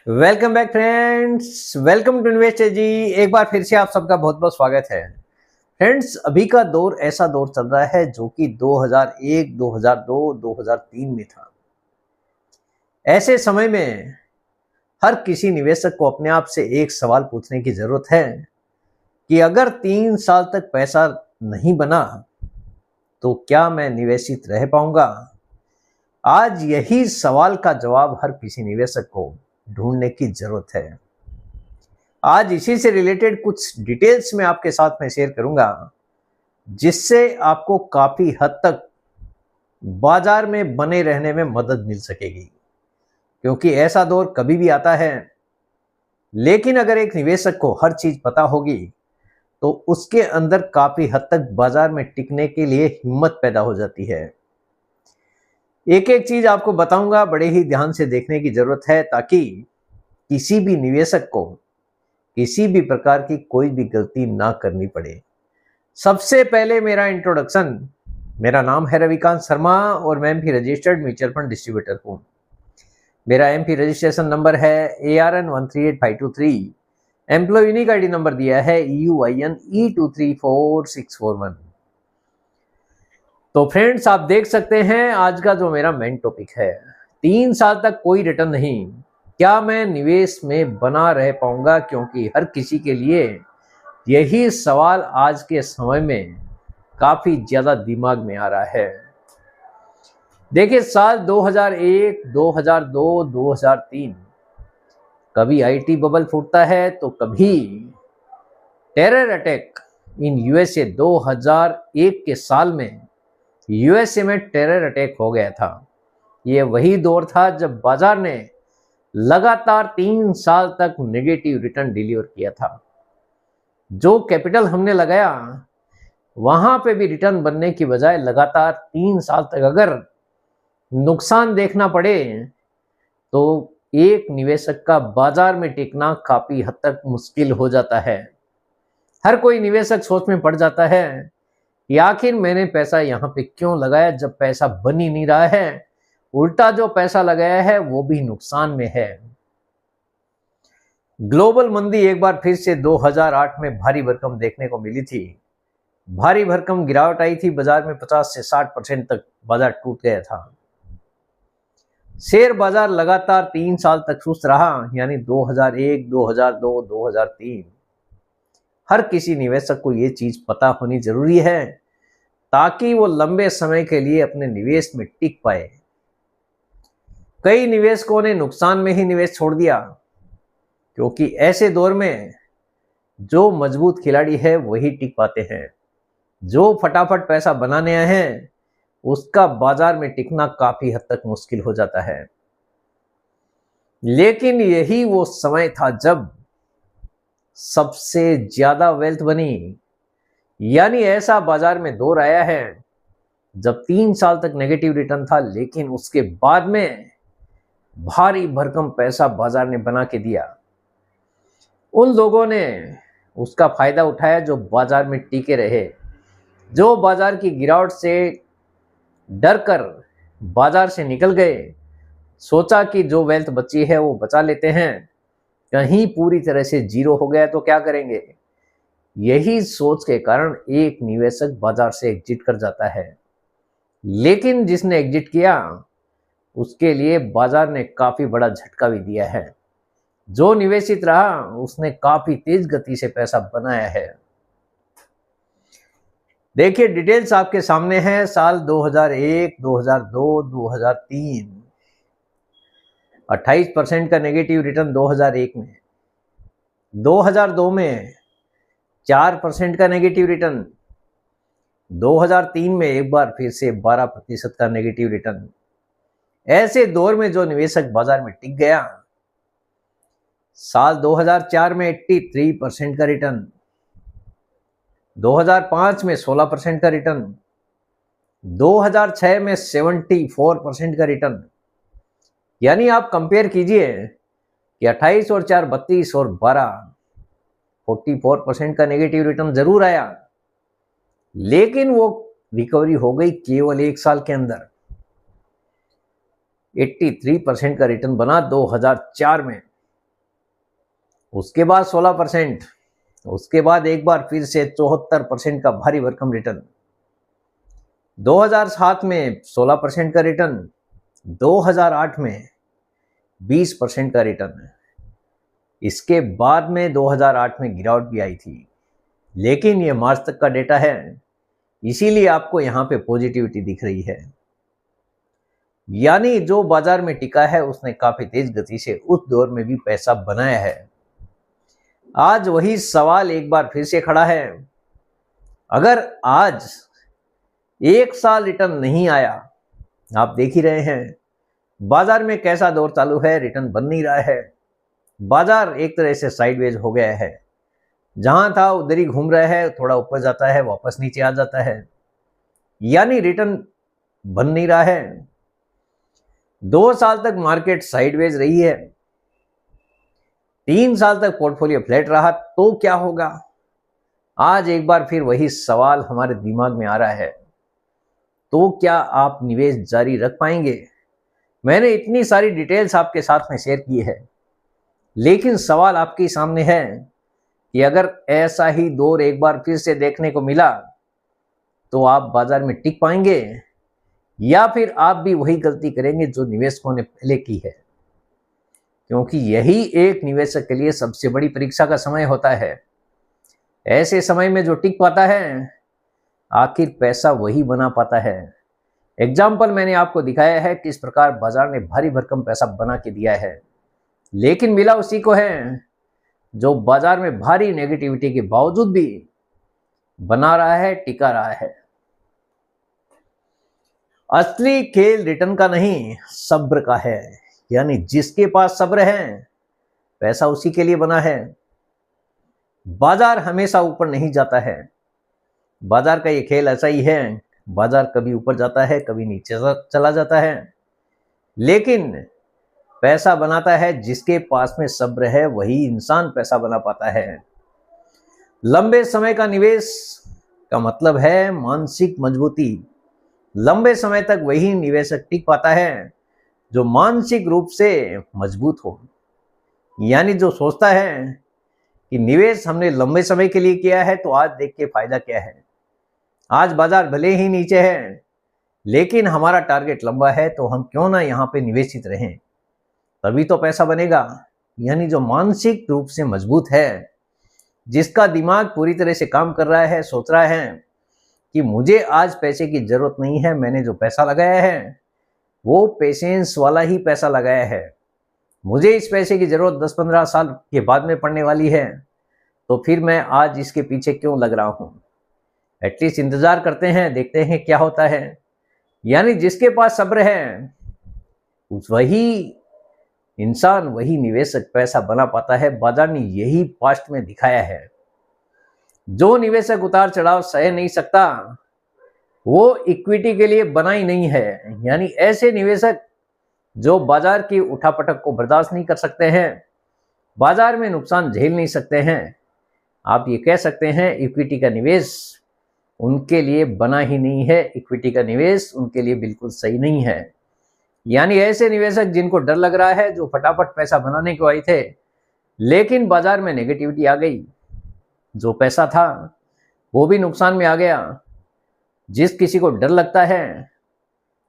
Welcome back friends, welcome to invest जी। एक बार फिर से आप सबका बहुत बहुत स्वागत है। फ्रेंड्स, अभी का दौर ऐसा दौर चल रहा है जो कि 2001, 2002, 2003 में था। ऐसे समय में हर किसी निवेशक को अपने आप से एक सवाल पूछने की जरूरत है कि अगर 3 साल तक पैसा नहीं बना तो क्या मैं निवेशित रह पाऊंगा। आज यही सवाल का जवाब हर किसी निवेशक को ढूंढने की जरूरत है। आज इसी से रिलेटेड कुछ डिटेल्स मैं आपके साथ में शेयर करूंगा, जिससे आपको काफी हद तक बाजार में बने रहने में मदद मिल सकेगी। क्योंकि ऐसा दौर कभी भी आता है, लेकिन अगर एक निवेशक को हर चीज पता होगी तो उसके अंदर काफी हद तक बाजार में टिकने के लिए हिम्मत पैदा हो जाती है। एक एक चीज आपको बताऊंगा, बड़े ही ध्यान से देखने की जरूरत है ताकि किसी भी निवेशक को किसी भी प्रकार की कोई भी गलती ना करनी पड़े। सबसे पहले मेरा इंट्रोडक्शन, मेरा नाम है रविकांत शर्मा और मैं MP registered mutual fund distributor हूँ। मेरा एमपी रजिस्ट्रेशन नंबर है ARN138523। Employ unique ID number दिया है EUIN E234641। तो फ्रेंड्स, आप देख सकते हैं आज का जो मेरा मेन टॉपिक है, 3 साल तक कोई रिटर्न नहीं, क्या मैं निवेश में बना रह पाऊंगा। क्योंकि हर किसी के लिए यही सवाल आज के समय में काफी ज्यादा दिमाग में आ रहा है। देखिए, साल 2001, 2002, 2003 कभी आईटी बबल फूटता है तो कभी टेरर अटैक इन यूएसए। 2001 के साल में यूएसए में टेरर अटैक हो गया था। ये वही दौर था जब बाजार ने लगातार 3 साल तक नेगेटिव रिटर्न डिलीवर किया था। जो कैपिटल हमने लगाया वहां पे भी रिटर्न बनने की बजाय लगातार 3 साल तक अगर नुकसान देखना पड़े तो एक निवेशक का बाजार में टिकना काफी हद तक मुश्किल हो जाता है। हर कोई निवेशक सोच में पड़ जाता है कि आखिर मैंने पैसा यहाँ पे क्यों लगाया जब पैसा बन ही नहीं रहा है, उल्टा जो पैसा लगाया है वो भी नुकसान में है। ग्लोबल मंदी एक बार फिर से 2008 में भारी भरकम देखने को मिली थी। भारी भरकम गिरावट आई थी बाजार में, 50 से 60% तक बाजार टूट गया था। शेयर बाजार लगातार 3 साल तक सुस्त रहा, यानी 2001, 2002, 2003। हर किसी निवेशक को ये चीज पता होनी जरूरी है ताकि वो लंबे समय के लिए अपने निवेश में टिक पाए। कई निवेशकों ने नुकसान में ही निवेश छोड़ दिया, क्योंकि ऐसे दौर में जो मजबूत खिलाड़ी है वही टिक पाते हैं। जो फटाफट पैसा बनाने आए हैं उसका बाजार में टिकना काफी हद तक मुश्किल हो जाता है। लेकिन यही वो समय था जब सबसे ज्यादा वेल्थ बनी, यानी ऐसा बाजार में दौर आया है जब 3 साल तक नेगेटिव रिटर्न था, लेकिन उसके बाद में भारी भरकम पैसा बाजार ने बना के दिया। उन लोगों ने उसका फायदा उठाया जो बाजार में टिके रहे, जो बाजार की गिरावट से डर कर बाजार से निकल गए। सोचा कि जो वेल्थ बची है वो बचा लेते हैं, कहीं पूरी तरह से जीरो हो गया तो क्या करेंगे। यही सोच के कारण एक निवेशक बाजार से एग्जिट कर जाता है। लेकिन जिसने एग्जिट किया उसके लिए बाजार ने काफी बड़ा झटका भी दिया है। जो निवेशित रहा उसने काफी तेज गति से पैसा बनाया है। देखिए, डिटेल्स आपके सामने है। साल 2001, 2002, 2003 28% का नेगेटिव रिटर्न 2001 में, 2002 में 4% का नेगेटिव रिटर्न, 2003 में एक बार फिर से 12% का नेगेटिव रिटर्न। ऐसे दौर में जो निवेशक बाजार में टिक गया, साल 2004 में 83% का रिटर्न, 2005 में 16% का रिटर्न, 2006 में 74% का रिटर्न। यानी आप कंपेयर कीजिए कि 28 और 4 32 और 12 44% का नेगेटिव रिटर्न जरूर आया, लेकिन वो रिकवरी हो गई केवल 1 साल के अंदर। 83% का रिटर्न बना 2004 में। उसके बाद 16%, उसके बाद एक बार फिर से 74% का भारी भरकम रिटर्न, 2007 में 16% का रिटर्न, 2008 में 20% का रिटर्न। इसके बाद में 2008 में गिरावट भी आई थी, लेकिन ये मार्च तक का डेटा है, इसीलिए आपको यहां पे पॉजिटिविटी दिख रही है। यानी जो बाजार में टिका है उसने काफी तेज गति से उस दौर में भी पैसा बनाया है। आज वही सवाल एक बार फिर से खड़ा है, अगर आज 1 साल रिटर्न नहीं आया, आप देख ही रहे हैं बाजार में कैसा दौर चालू है, रिटर्न बन नहीं रहा है, बाजार एक तरह से साइडवेज हो गया है, जहां था उधर ही घूम रहा है, थोड़ा ऊपर जाता है वापस नीचे आ जाता है, यानी रिटर्न बन नहीं रहा है। 2 साल तक मार्केट साइडवेज रही है, 3 साल तक पोर्टफोलियो फ्लैट रहा, तो क्या होगा? आज एक बार फिर वही सवाल हमारे दिमाग में आ रहा है, तो क्या आप निवेश जारी रख पाएंगे? मैंने इतनी सारी डिटेल्स आपके साथ में शेयर की है, लेकिन सवाल आपके सामने है कि अगर ऐसा ही दौर एक बार फिर से देखने को मिला तो आप बाजार में टिक पाएंगे, या फिर आप भी वही गलती करेंगे जो निवेशकों ने पहले की है? क्योंकि यही एक निवेशक के लिए सबसे बड़ी परीक्षा का समय होता है। ऐसे समय में जो टिक पाता है, आखिर पैसा वही बना पाता है। एग्जाम्पल मैंने आपको दिखाया है किस प्रकार बाजार ने भारी भरकम पैसा बना के दिया है, लेकिन मिला उसी को है जो बाजार में भारी नेगेटिविटी के बावजूद भी बना रहा है, टिका रहा है। असली खेल रिटर्न का नहीं, सब्र का है। यानी जिसके पास सब्र है, पैसा उसी के लिए बना है। बाजार हमेशा ऊपर नहीं जाता है, बाजार का ये खेल ऐसा ही है, बाजार कभी ऊपर जाता है, कभी नीचे चला जाता है, लेकिन पैसा बनाता है जिसके पास में सब्र है, वही इंसान पैसा बना पाता है। लंबे समय का निवेश का मतलब है मानसिक मजबूती। लंबे समय तक वही निवेशक टिक पाता है जो मानसिक रूप से मजबूत हो, यानी जो सोचता है कि निवेश हमने लंबे समय के लिए किया है तो आज देख के फायदा क्या है। आज बाजार भले ही नीचे है, लेकिन हमारा टारगेट लंबा है, तो हम क्यों ना यहाँ पे निवेशित रहें, तभी तो पैसा बनेगा। यानी जो मानसिक रूप से मजबूत है, जिसका दिमाग पूरी तरह से काम कर रहा है, सोच रहा है कि मुझे आज पैसे की जरूरत नहीं है, मैंने जो पैसा लगाया है वो पेशेंस वाला ही पैसा लगाया है, मुझे इस पैसे की जरूरत 10-15 साल के बाद में पड़ने वाली है, तो फिर मैं आज इसके पीछे क्यों लग रहा हूं? एटलीस्ट इंतजार करते हैं, देखते हैं क्या होता है। यानी जिसके पास सब्र है, वही इंसान, वही निवेशक पैसा बना पाता है। बाजार ने यही पास्ट में दिखाया है। जो निवेशक उतार चढ़ाव सह नहीं सकता, वो इक्विटी के लिए बना ही नहीं है। यानी ऐसे निवेशक जो बाजार की उठापटक को बर्दाश्त नहीं कर सकते हैं, बाजार में नुकसान झेल नहीं सकते हैं, आप ये कह सकते हैं इक्विटी का निवेश उनके लिए बना ही नहीं है, इक्विटी का निवेश उनके लिए बिल्कुल सही नहीं है। यानी ऐसे निवेशक जिनको डर लग रहा है, जो फटाफट पैसा बनाने को आए थे, लेकिन बाजार में नेगेटिविटी आ गई, जो पैसा था वो भी नुकसान में आ गया। जिस किसी को डर लगता है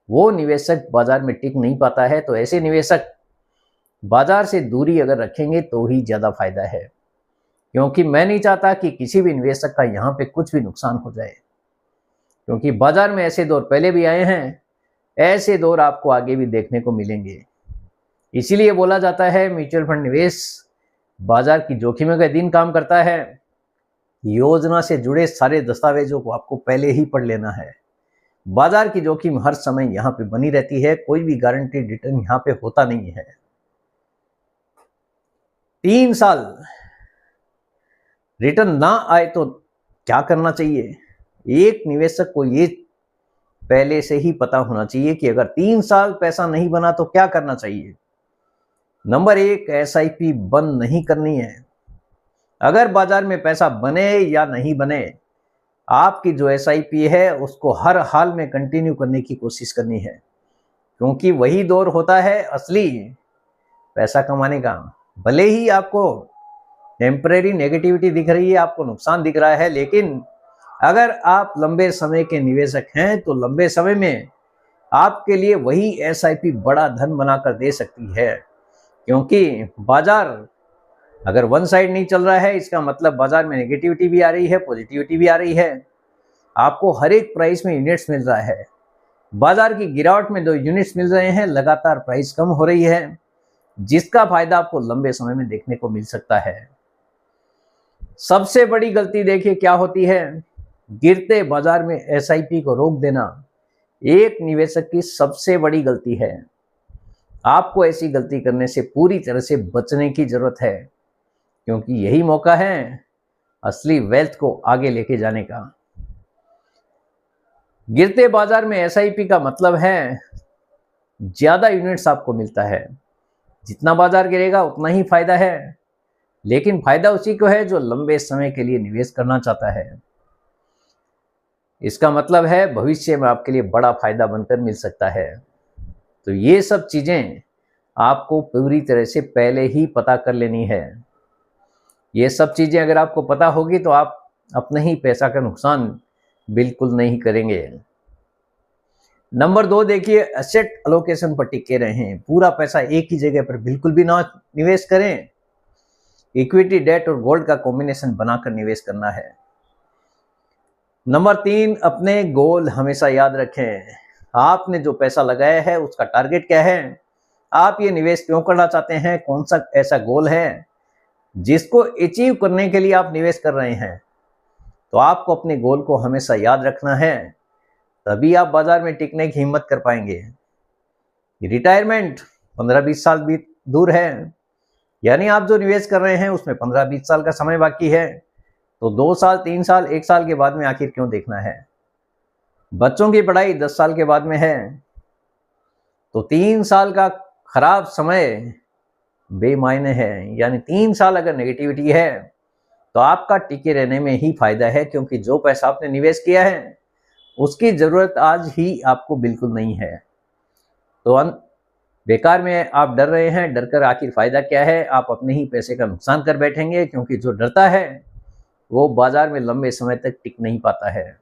वो निवेशक बाजार में टिक नहीं पाता है। तो ऐसे निवेशक बाजार से दूरी अगर रखेंगे तो ही ज्यादा फायदा है, क्योंकि मैं नहीं चाहता कि किसी भी निवेशक का यहाँ पे कुछ भी नुकसान हो जाए, क्योंकि बाजार में ऐसे दौर पहले भी आए हैं, ऐसे दौर आपको आगे भी देखने को मिलेंगे। इसीलिए बोला जाता है म्यूचुअल फंड निवेश बाजार की जोखिमों के दिन काम करता है। योजना से जुड़े सारे दस्तावेजों को आपको पहले ही पढ़ लेना है। बाजार की जोखिम हर समय यहाँ पे बनी रहती है, कोई भी गारंटीड रिटर्न यहाँ पे होता नहीं है। 3 साल रिटर्न ना आए तो क्या करना चाहिए? एक निवेशक को ये पहले से ही पता होना चाहिए कि अगर 3 साल पैसा नहीं बना तो क्या करना चाहिए। नंबर 1, एसआईपी बंद नहीं करनी है। अगर बाजार में पैसा बने या नहीं बने, आपकी जो एसआईपी है उसको हर हाल में कंटिन्यू करने की कोशिश करनी है, क्योंकि वही दौर होता है असली पैसा कमाने का। भले ही आपको टेम्परेरी नेगेटिविटी दिख रही है, आपको नुकसान दिख रहा है, लेकिन अगर आप लंबे समय के निवेशक हैं तो लंबे समय में आपके लिए वही एसआईपी बड़ा धन बनाकर दे सकती है। क्योंकि बाजार अगर वन साइड नहीं चल रहा है, इसका मतलब बाजार में नेगेटिविटी भी आ रही है, पॉजिटिविटी भी आ रही है। आपको हर एक प्राइस में यूनिट्स मिल रहा है। बाजार की गिरावट में 2 यूनिट्स मिल रहे हैं, लगातार प्राइस कम हो रही है, जिसका फायदा आपको लंबे समय में देखने को मिल सकता है। सबसे बड़ी गलती देखिए क्या होती है, गिरते बाजार में एसआईपी को रोक देना एक निवेशक की सबसे बड़ी गलती है। आपको ऐसी गलती करने से पूरी तरह से बचने की जरूरत है, क्योंकि यही मौका है असली वेल्थ को आगे लेके जाने का। गिरते बाजार में एसआईपी का मतलब है ज्यादा यूनिट्स आपको मिलता है। जितना बाजार गिरेगा उतना ही फायदा है, लेकिन फायदा उसी को है जो लंबे समय के लिए निवेश करना चाहता है। इसका मतलब है भविष्य में आपके लिए बड़ा फायदा बनकर मिल सकता है। तो ये सब चीजें आपको पूरी तरह से पहले ही पता कर लेनी है। ये सब चीजें अगर आपको पता होगी तो आप अपने ही पैसा का नुकसान बिल्कुल नहीं करेंगे। नंबर 2 देखिए, एसेट अलोकेशन पर टिके रहें। पूरा पैसा एक ही जगह पर बिल्कुल भी ना निवेश करें। इक्विटी, डेट और गोल्ड का कॉम्बिनेशन बनाकर निवेश करना है। नंबर 3, अपने गोल हमेशा याद रखें। आपने जो पैसा लगाया है उसका टारगेट क्या है, आप ये निवेश क्यों करना चाहते हैं, कौन सा ऐसा गोल है जिसको अचीव करने के लिए आप निवेश कर रहे हैं। तो आपको अपने गोल को हमेशा याद रखना है, तभी आप बाजार में टिकने की हिम्मत कर पाएंगे। रिटायरमेंट 15-20 साल भी दूर है, यानी आप जो निवेश कर रहे हैं उसमें 15-20 साल का समय बाकी है। तो 2 साल, 3 साल, 1 साल के बाद में आखिर क्यों देखना है। बच्चों की पढ़ाई 10 साल के बाद में है, तो 3 साल का खराब समय बेमायने है। यानी 3 साल अगर नेगेटिविटी है तो आपका टिके रहने में ही फायदा है, क्योंकि जो पैसा आपने निवेश किया है उसकी जरूरत आज ही आपको बिल्कुल नहीं है। तो बेकार में आप डर रहे हैं, डरकर आखिर फायदा क्या है, आप अपने ही पैसे का नुकसान कर बैठेंगे। क्योंकि जो डरता है वो बाजार में लंबे समय तक टिक नहीं पाता है।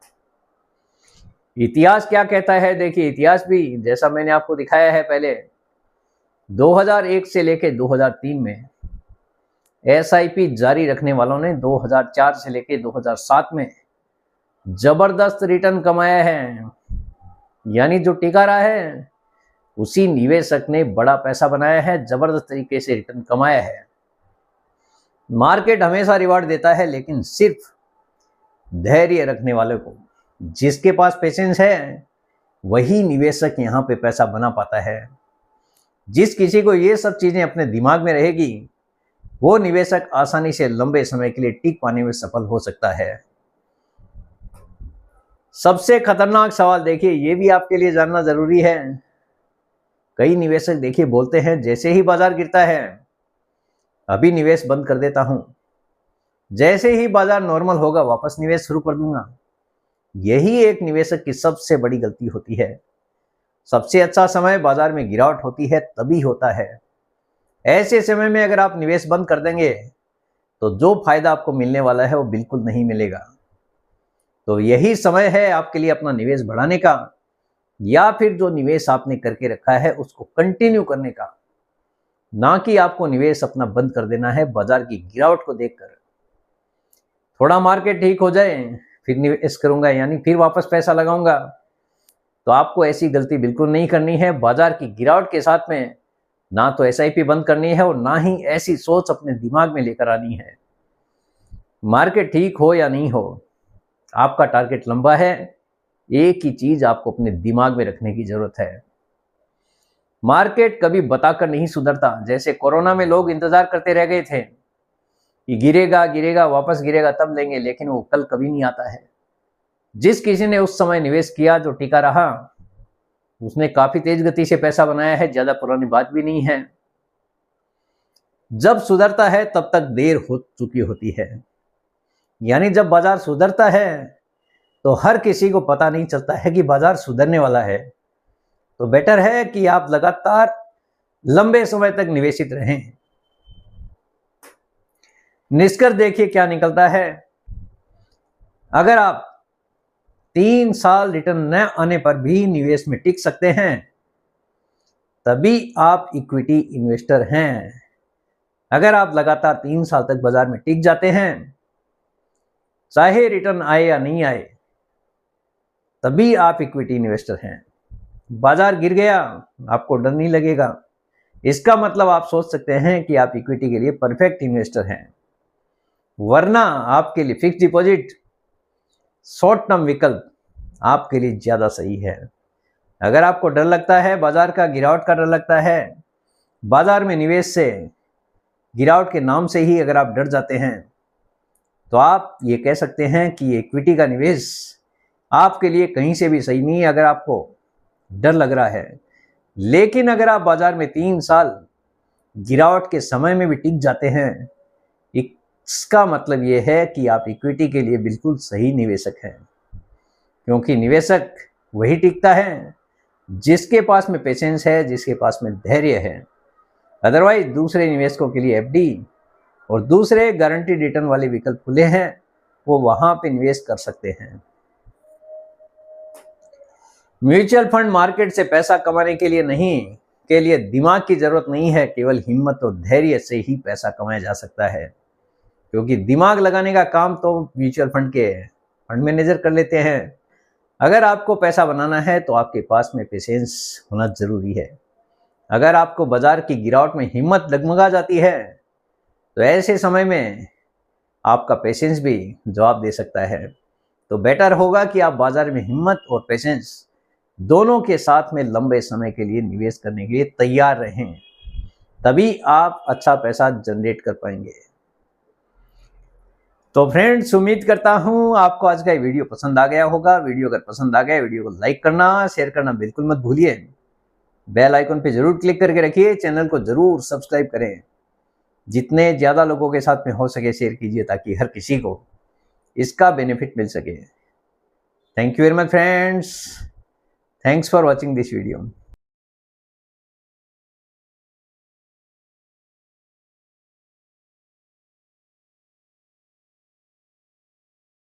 इतिहास क्या कहता है, देखिए इतिहास भी जैसा मैंने आपको दिखाया है पहले, 2001 से लेकर 2003 में एसआईपी जारी रखने वालों ने 2004 से लेकर 2007 में जबरदस्त रिटर्न कमाया है। यानी जो टिका रहा है उसी निवेशक ने बड़ा पैसा बनाया है, जबरदस्त तरीके से रिटर्न कमाया है। मार्केट हमेशा रिवार्ड देता है, लेकिन सिर्फ धैर्य रखने वाले को। जिसके पास पेशेंस है वही निवेशक यहाँ पे पैसा बना पाता है। जिस किसी को ये सब चीजें अपने दिमाग में रहेगी वो निवेशक आसानी से लंबे समय के लिए टिक पाने में सफल हो सकता है। सबसे खतरनाक सवाल देखिए, ये भी आपके लिए जानना जरूरी है। कई निवेशक देखिए बोलते हैं जैसे ही बाजार गिरता है अभी निवेश बंद कर देता हूं, जैसे ही बाजार नॉर्मल होगा वापस निवेश शुरू कर दूंगा। यही एक निवेशक की सबसे बड़ी गलती होती है। सबसे अच्छा समय बाजार में गिरावट होती है तभी होता है। ऐसे समय में अगर आप निवेश बंद कर देंगे तो जो फायदा आपको मिलने वाला है वो बिल्कुल नहीं मिलेगा। तो यही समय है आपके लिए अपना निवेश बढ़ाने का, या फिर जो निवेश आपने करके रखा है उसको कंटिन्यू करने का। ना कि आपको निवेश अपना बंद कर देना है बाजार की गिरावट को देखकर। थोड़ा मार्केट ठीक हो जाए फिर निवेश करूंगा, यानी फिर वापस पैसा लगाऊंगा, तो आपको ऐसी गलती बिल्कुल नहीं करनी है। बाजार की गिरावट के साथ में ना तो एसआईपी बंद करनी है और ना ही ऐसी सोच अपने दिमाग में लेकर आनी है। मार्केट ठीक हो या नहीं हो, आपका टारगेट लंबा है। एक ही चीज आपको अपने दिमाग में रखने की जरूरत है, मार्केट कभी बताकर नहीं सुधरता। जैसे कोरोना में लोग इंतजार करते रह गए थे कि गिरेगा गिरेगा वापस गिरेगा तब लेंगे, लेकिन वो कल कभी नहीं आता है। जिस किसी ने उस समय निवेश किया जो टिका रहा उसने काफी तेज गति से पैसा बनाया है, ज्यादा पुरानी बात भी नहीं है। जब सुधरता है तब तक देर हो चुकी होती है। यानी जब बाजार सुधरता है तो हर किसी को पता नहीं चलता है कि बाजार सुधरने वाला है। तो बेटर है कि आप लगातार लंबे समय तक निवेशित रहें। निष्कर्ष देखिए क्या निकलता है। अगर आप 3 साल रिटर्न न आने पर भी निवेश में टिक सकते हैं, तभी आप इक्विटी इन्वेस्टर हैं। अगर आप लगातार 3 साल तक बाजार में टिक जाते हैं, चाहे रिटर्न आए या नहीं आए, तभी आप इक्विटी इन्वेस्टर हैं। बाजार गिर गया, आपको डर नहीं लगेगा, इसका मतलब आप सोच सकते हैं कि आप इक्विटी के लिए परफेक्ट इन्वेस्टर हैं। वरना आपके लिए फिक्स डिपॉजिट, शॉर्ट टर्म विकल्प आपके लिए ज्यादा सही है। अगर आपको डर लगता है, बाजार का गिरावट का डर लगता है, बाजार में निवेश से गिरावट के नाम से ही अगर आप डर जाते हैं, तो आप ये कह सकते हैं कि इक्विटी का निवेश आपके लिए कहीं से भी सही नहीं है अगर आपको डर लग रहा है। लेकिन अगर आप बाजार में 3 साल गिरावट के समय में भी टिक जाते हैं, इसका मतलब यह है कि आप इक्विटी के लिए बिल्कुल सही निवेशक हैं। क्योंकि निवेशक वही टिकता है जिसके पास में पेशेंस है, जिसके पास में धैर्य है। अदरवाइज दूसरे निवेशकों के लिए एफडी और दूसरे गारंटीड रिटर्न वाले विकल्प खुले हैं, वो वहां पे निवेश कर सकते हैं। म्यूचुअल फंड मार्केट से पैसा कमाने के लिए नहीं, के लिए दिमाग की जरूरत नहीं है, केवल हिम्मत और धैर्य से ही पैसा कमाया जा सकता है। क्योंकि दिमाग लगाने का काम तो म्यूचुअल फंड के फंड मैनेजर कर लेते हैं। अगर आपको पैसा बनाना है तो आपके पास में पेशेंस होना जरूरी है। अगर आपको बाजार की गिरावट में हिम्मत डगमगा जाती है, तो ऐसे समय में आपका पेशेंस भी जवाब दे सकता है। तो बेटर होगा कि आप बाजार में हिम्मत और पेशेंस दोनों के साथ में लंबे समय के लिए निवेश करने के लिए तैयार रहें, तभी आप अच्छा पैसा जनरेट कर पाएंगे। तो फ्रेंड्स, उम्मीद करता हूं आपको आज का ये वीडियो पसंद आ गया होगा। वीडियो अगर पसंद आ गया, वीडियो को लाइक करना, शेयर करना बिल्कुल मत भूलिए। बेल आइकन पे जरूर क्लिक करके रखिए, चैनल को जरूर सब्सक्राइब करें। जितने ज़्यादा लोगों के साथ में हो सके शेयर कीजिए, ताकि हर किसी को इसका बेनिफिट मिल सके। Thank you very much friends, thanks for watching this video.